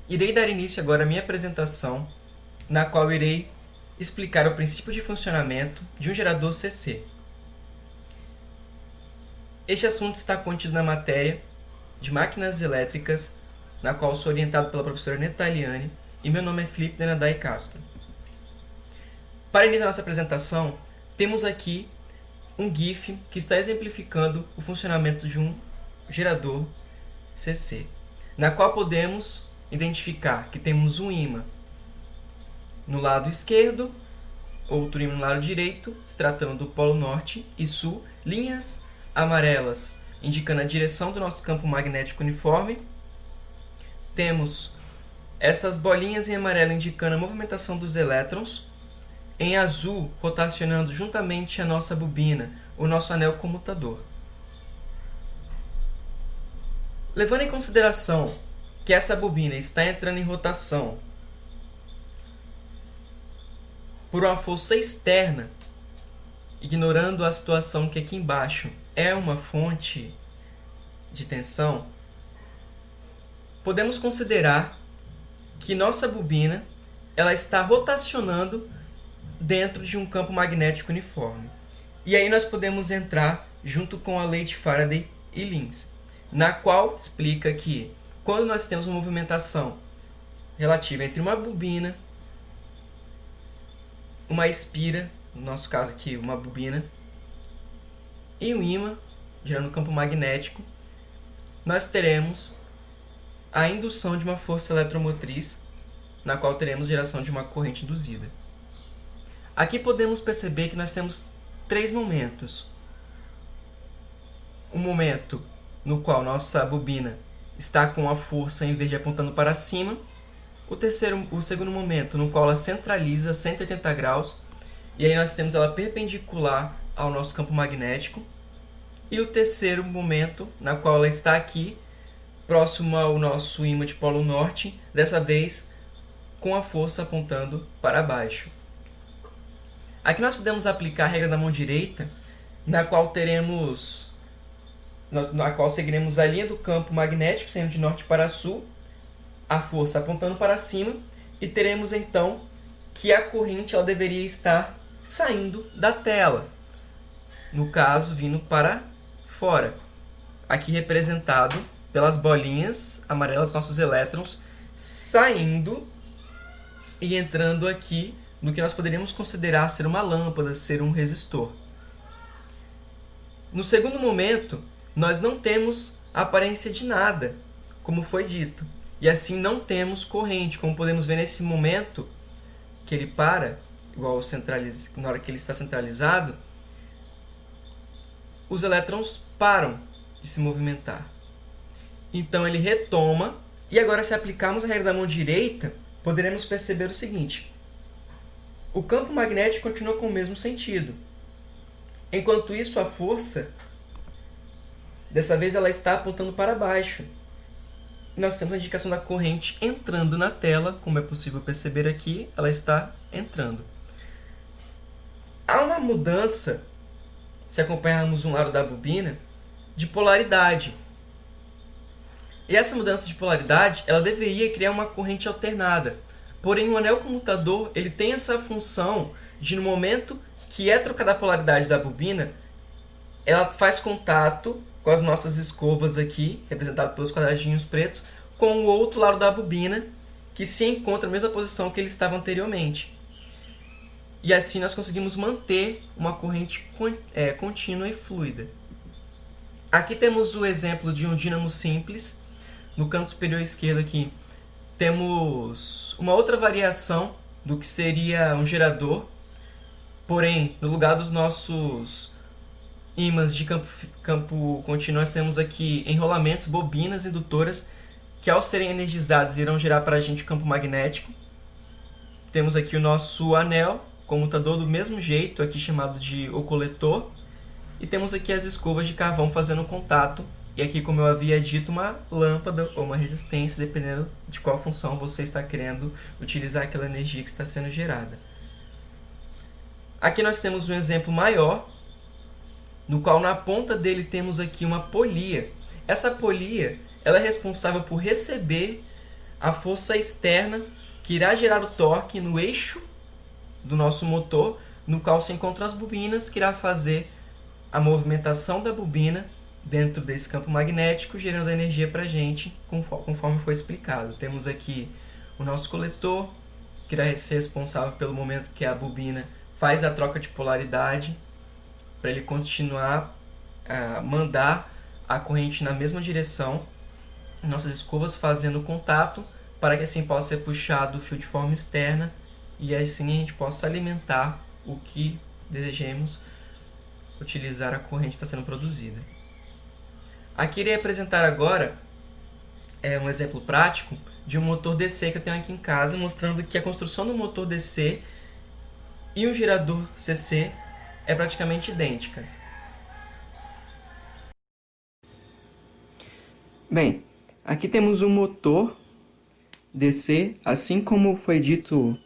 Irei dar início agora à minha apresentação, na qual irei explicar o princípio de funcionamento de um gerador CC. Este assunto está contido na matéria de Máquinas Elétricas, na qual sou orientado pela professora Netaliane, e meu nome é Felipe Denadai Castro. Para iniciar nossa apresentação, temos aqui um GIF que está exemplificando o funcionamento de um gerador CC, na qual podemos identificar que temos um ímã no lado esquerdo, outro ímã no lado direito, se tratando do polo norte e sul, linhas amarelas indicando a direção do nosso campo magnético uniforme. Temos essas bolinhas em amarelo indicando a movimentação dos elétrons, em azul rotacionando juntamente a nossa bobina, o nosso anel comutador. Levando em consideração que essa bobina está entrando em rotação por uma força externa, ignorando a situação que aqui embaixo é uma fonte de tensão, podemos considerar que nossa bobina ela está rotacionando dentro de um campo magnético uniforme. E aí nós podemos entrar junto com a lei de Faraday e Lins, na qual explica que quando nós temos uma movimentação relativa entre uma bobina, uma espira, no nosso caso aqui uma bobina, e um ímã, gerando um campo magnético, nós teremos a indução de uma força eletromotriz, na qual teremos geração de uma corrente induzida. Aqui podemos perceber que nós temos três momentos. Um momento no qual nossa bobina está com a força em vez de apontando para cima. O segundo momento no qual ela centraliza 180 graus, e aí nós temos ela perpendicular ao nosso campo magnético. E o terceiro momento na qual ela está aqui, próximo ao nosso ímã de polo norte, dessa vez com a força apontando para baixo. Aqui nós podemos aplicar a regra da mão direita, na qual seguiremos a linha do campo magnético, saindo de norte para sul, a força apontando para cima, e teremos então que a corrente ela deveria estar saindo da tela, no caso vindo para fora, aqui representado pelas bolinhas amarelas, nossos elétrons saindo e entrando aqui no que nós poderíamos considerar ser uma lâmpada, ser um resistor. No segundo momento, nós não temos aparência de nada, como foi dito, e assim não temos corrente, como podemos ver nesse momento que ele para, igual na hora que ele está centralizado, os elétrons param de se movimentar. Então ele retoma, e agora se aplicarmos a regra da mão direita, poderemos perceber o seguinte: o campo magnético continua com o mesmo sentido. Enquanto isso, a força, dessa vez ela está apontando para baixo. Nós temos a indicação da corrente entrando na tela, como é possível perceber aqui, ela está entrando. Há uma mudança, se acompanharmos um lado da bobina, de polaridade. E essa mudança de polaridade, ela deveria criar uma corrente alternada. Porém, o anel comutador ele tem essa função de, no momento que é trocada a polaridade da bobina, ela faz contato com as nossas escovas aqui, representado pelos quadradinhos pretos, com o outro lado da bobina, que se encontra na mesma posição que ele estava anteriormente. E assim nós conseguimos manter uma corrente contínua e fluida. Aqui temos o exemplo de um dínamo simples. No canto superior esquerdo aqui temos uma outra variação do que seria um gerador. Porém, no lugar dos nossos ímãs de campo contínuo, nós temos aqui enrolamentos, bobinas indutoras, que ao serem energizadas irão gerar para a gente o campo magnético. Temos aqui o nosso anel comutador do mesmo jeito, aqui chamado de o coletor. E temos aqui as escovas de carvão fazendo contato. E aqui, como eu havia dito, uma lâmpada ou uma resistência, dependendo de qual função você está querendo utilizar aquela energia que está sendo gerada. Aqui nós temos um exemplo maior, no qual na ponta dele temos aqui uma polia. Essa polia ela é responsável por receber a força externa que irá gerar o torque no eixo do nosso motor, no qual se encontram as bobinas, que irá fazer a movimentação da bobina dentro desse campo magnético, gerando energia para a gente, conforme foi explicado. Temos aqui o nosso coletor, que irá ser responsável pelo momento que a bobina faz a troca de polaridade, para ele continuar a mandar a corrente na mesma direção, nossas escovas fazendo contato, para que assim possa ser puxado o fio de forma externa e assim a gente possa alimentar o que desejemos utilizar a corrente que está sendo produzida. Aqui irei apresentar agora um exemplo prático de um motor DC que eu tenho aqui em casa, mostrando que a construção do motor DC e um gerador CC é praticamente idêntica. Bem, aqui temos um motor DC, assim como foi dito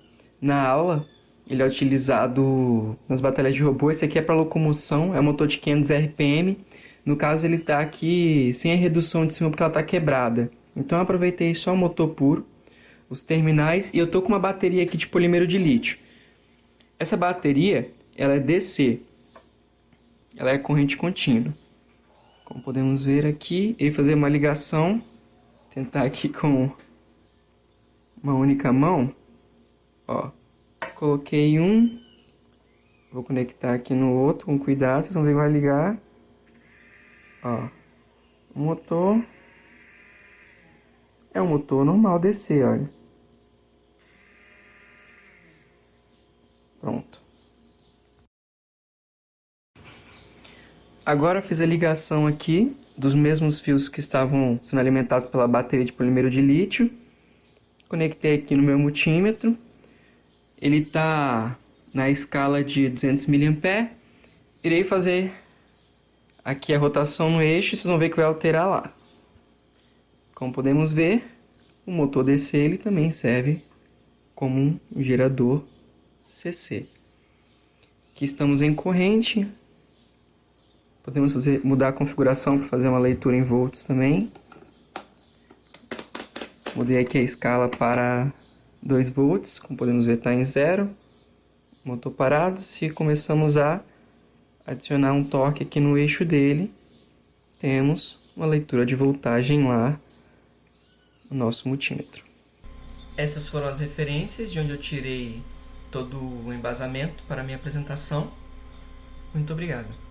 na aula, ele é utilizado nas batalhas de robô. Esse aqui é para locomoção, é um motor de 500 RPM. No caso, ele está aqui sem a redução de cima porque ela está quebrada. Então eu aproveitei só o motor puro, os terminais, e eu estou com uma bateria aqui de polímero de lítio. Essa bateria, ela é DC, ela é corrente contínua. Como podemos ver aqui, eu vou fazer uma ligação, tentar aqui com uma única mão. Ó, coloquei um, vou conectar aqui no outro com cuidado, vocês vão ver que vai ligar. Ó, o motor é um motor normal DC, olha. Pronto. Agora eu fiz a ligação aqui dos mesmos fios que estavam sendo alimentados pela bateria de polímero de lítio. Conectei aqui no meu multímetro. Ele está na escala de 200 mA. Irei fazer aqui a rotação no eixo e vocês vão ver que vai alterar lá. Como podemos ver, o motor DC ele também serve como um gerador CC. Aqui estamos em corrente. Podemos mudar a configuração para fazer uma leitura em volts também. Mudei aqui a escala para 2 volts, como podemos ver está em 0. Motor parado. Se começamos a adicionar um torque aqui no eixo dele, temos uma leitura de voltagem lá no nosso multímetro. Essas foram as referências de onde eu tirei todo o embasamento para a minha apresentação. Muito obrigado.